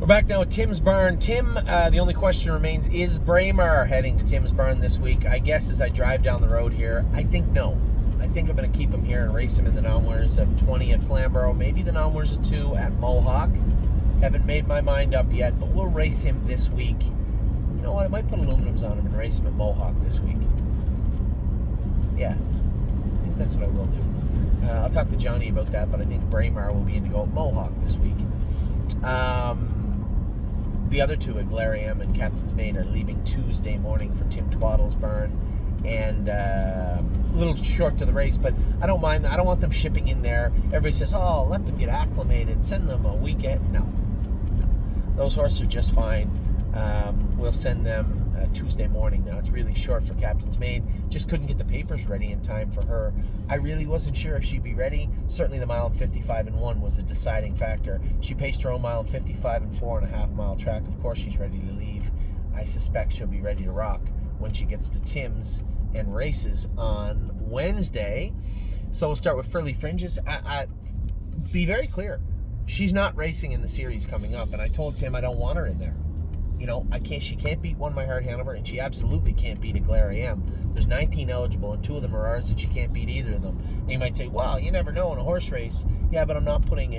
We're back now at Tim's Barn. Tim, the only question remains, is Braemar heading to Tim's Barn this week? I guess as I drive down the road here, I think no. I think I'm going to keep him here and race him in the non-winners of 20 at Flamborough, maybe the non-winners of 2 at Mohawk. Haven't made my mind up yet, but we'll race him this week. You know what? I might put aluminums on him and race him at Mohawk this week. Yeah, I think that's what I will do. I'll talk to Johnny about that, but I think Braemar will be in to go at Mohawk this week. The other two at Glare AM and Captain's Maid are leaving Tuesday morning for Tim Twaddle's barn, and a little short to the race, but I don't mind. I don't want them shipping in there. Everybody says, oh, let them get acclimated, send them a weekend. No. Those horses are just fine. We'll send them Tuesday morning. Now, it's really short for Captain's Maid. Just couldn't get the papers ready in time for her. I really wasn't sure if she'd be ready. Certainly the mile and 55 and 1 was a deciding factor. She paced her own mile and 55 and 4.5 mile track. Of course she's ready to leave. I suspect she'll be ready to rock when she gets to Tim's and races on Wednesday. So we'll start with Furley Fringes. I be very clear. She's not racing in the series coming up, and I told Tim I don't want her in there. You know, she can't beat One My Heart Hanover, and she absolutely can't beat a Glare AM. There's 19 eligible, and 2 of them are ours, and she can't beat either of them. And you might say, well, you never know in a horse race. Yeah, but I'm not putting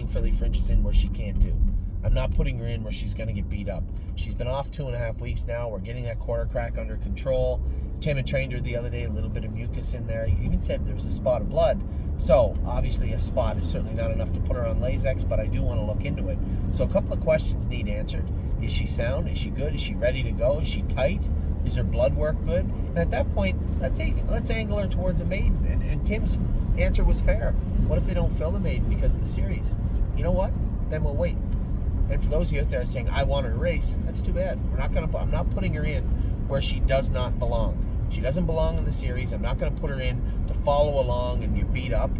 Furley Fringes in where she can't do. I'm not putting her in where she's going to get beat up. She's been off 2.5 weeks now. We're getting that quarter crack under control. Tim had trained her the other day, a little bit of mucus in there. He even said there was a spot of blood. So, obviously, a spot is certainly not enough to put her on Lasix, but I do want to look into it. So, a couple of questions need answered. Is she sound? Is she good? Is she ready to go? Is she tight? Is her blood work good? And at that point, let's angle her towards a maiden. And Tim's answer was fair. What if they don't fill the maiden because of the series? You know what? Then we'll wait. And for those of you out there saying, I want her to race, that's too bad. I'm not putting her in where she does not belong. She doesn't belong in the series. I'm not going to put her in to follow along and get beat up.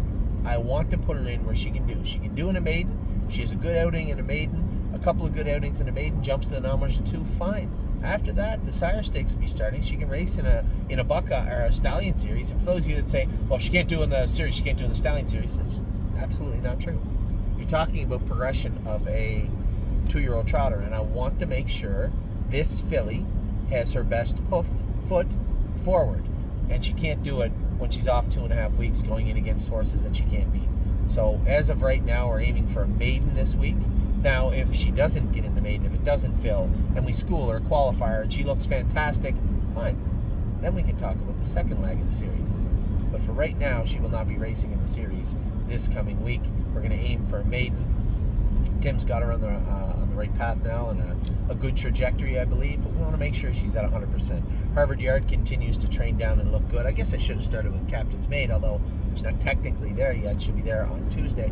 I want to put her in where she can do. She can do in a maiden. She has a good outing in a maiden. A couple of good outings in a maiden, jumps to the non-winners of 2, fine. After that, the Sire Stakes will be starting. She can race in a Buckeye or a Stallion Series. And for those of you that say, well, if she can't do in the series, she can't do in the Stallion Series, that's absolutely not true. You're talking about progression of a 2-year-old trotter, and I want to make sure this filly has her best foot forward, and she can't do it when she's off 2.5 weeks going in against horses that she can't beat. So as of right now, we're aiming for a maiden this week. Now, if she doesn't get in the maiden, if it doesn't fill, and we school her, qualify her, and she looks fantastic, fine. Then we can talk about the second leg of the series. But for right now, she will not be racing in the series this coming week. We're going to aim for a maiden. Tim's got her on the right path now and a good trajectory, I believe, but we want to make sure she's at 100%. Harvard Yard continues to train down and look good. I guess I should have started with Captain's Maid, although she's not technically there yet. She'll be there on Tuesday.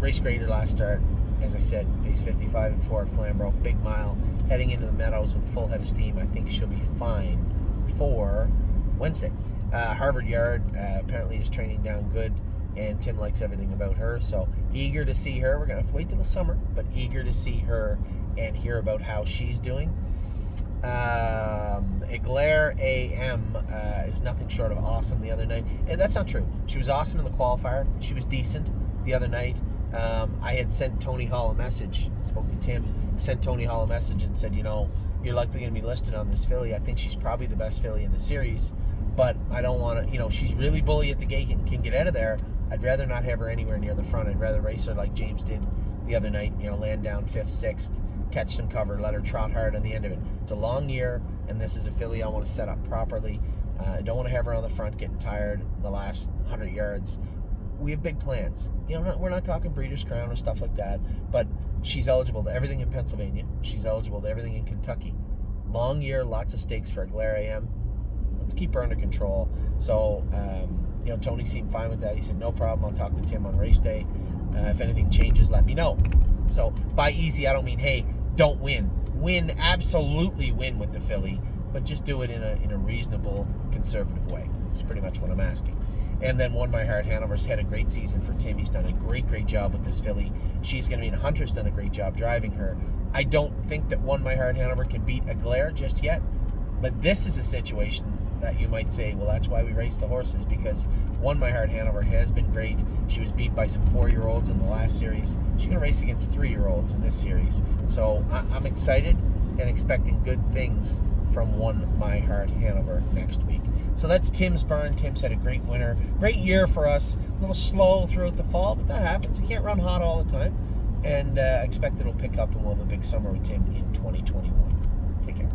Race Grader last start. As I said, pace 55 and 4 at Flamborough, big mile, heading into the Meadows with a full head of steam. I think she'll be fine for Wednesday. Harvard Yard apparently is training down good, and Tim likes everything about her, so eager to see her. We're going to have to wait till the summer, but eager to see her and hear about how she's doing. Glare AM is nothing short of awesome the other night, and that's not true. She was awesome in the qualifier. She was decent the other night. I had sent Tony Hall a message, spoke to Tim, sent Tony Hall a message and said, you know, you're likely going to be listed on this filly. I think she's probably the best filly in the series, but I don't want to, you know, she's really bully at the gate and can get out of there. I'd rather not have her anywhere near the front. I'd rather race her like James did the other night, you know, land down 5th, 6th, catch some cover, let her trot hard on the end of it. It's a long year, and this is a filly I want to set up properly. I don't want to have her on the front getting tired the last 100 yards. We have big plans. You know, we're not talking Breeders' Crown or stuff like that, but she's eligible to everything in Pennsylvania. She's eligible to everything in Kentucky. Long year, lots of stakes for a Glare AM. Let's keep her under control. So, you know, Tony seemed fine with that. He said, no problem. I'll talk to Tim on race day. If anything changes, let me know. So, by easy, I don't mean, hey, don't win. Win, absolutely win with the filly, but just do it in a reasonable, conservative way. That's pretty much what I'm asking. And then One My Heart Hanover's had a great season for Tim. He's done a great job with this filly. She's going to be in Hunter's done a great job driving her. I don't think that One My Heart Hanover can beat a Glare just yet, but this is a situation that you might say, well, that's why we race the horses, because One My Heart Hanover has been great. She was beat by some 4-year-olds in the last series. She's going to race against 3-year-olds in this series. So I'm excited and expecting good things from One My Heart Hanover next week. So that's Tim's Burn. Tim's had a great winter. Great year for us. A little slow throughout the fall, but that happens. You can't run hot all the time. And I expect it'll pick up and we'll have a big summer with Tim in 2021. Take care.